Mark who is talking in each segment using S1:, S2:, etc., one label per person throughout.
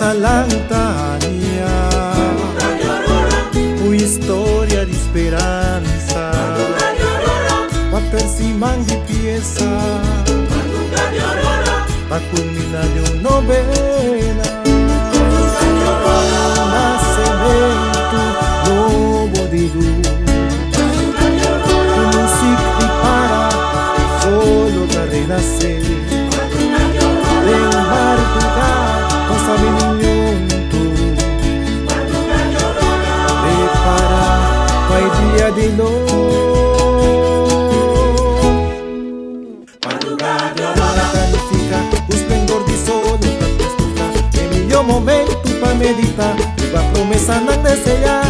S1: Salantania, uma história de esperança, para persimang de pieza, para culminar de uma novela, nascimento novo de luz, uma música que para solo para renascer, de madrugada com sabinhento, prepara para o dia de novo. Momento para meditar, a promessa não desejar.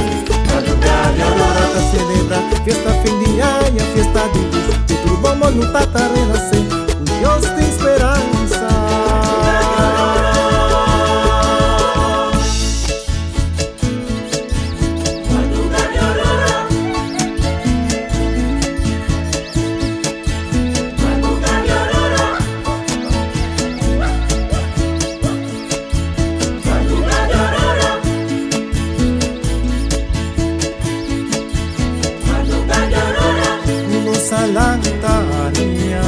S1: Madrugada agora tá celebra, fiesta fim de ano, a fiesta de luz. Tudo vamos lutar para renascer, o Deus tem esperança. Salantania,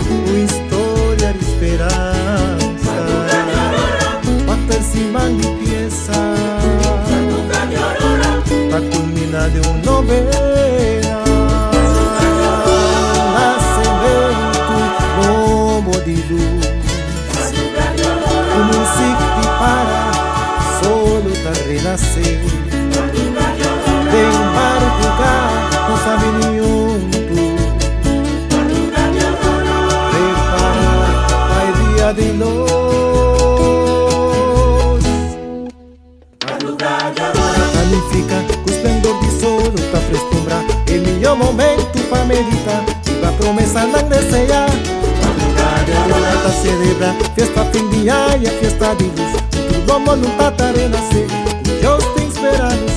S1: uma história de esperança, para persimang de pieza, para culminar de uma novela, nascimento novo de luz, uma música que para solo para renascer, de madrugada não sabe nenhum tu, prepara para o dia de luz. Planifica com o esplendor de sol para frescumbrar, é o melhor momento para meditar, e a promessa não desejar. Madrugada agora tá celebra, fiesta fim de ano, a fiesta de luz. Tudo vamos lutar para renascer, Deus tem esperança.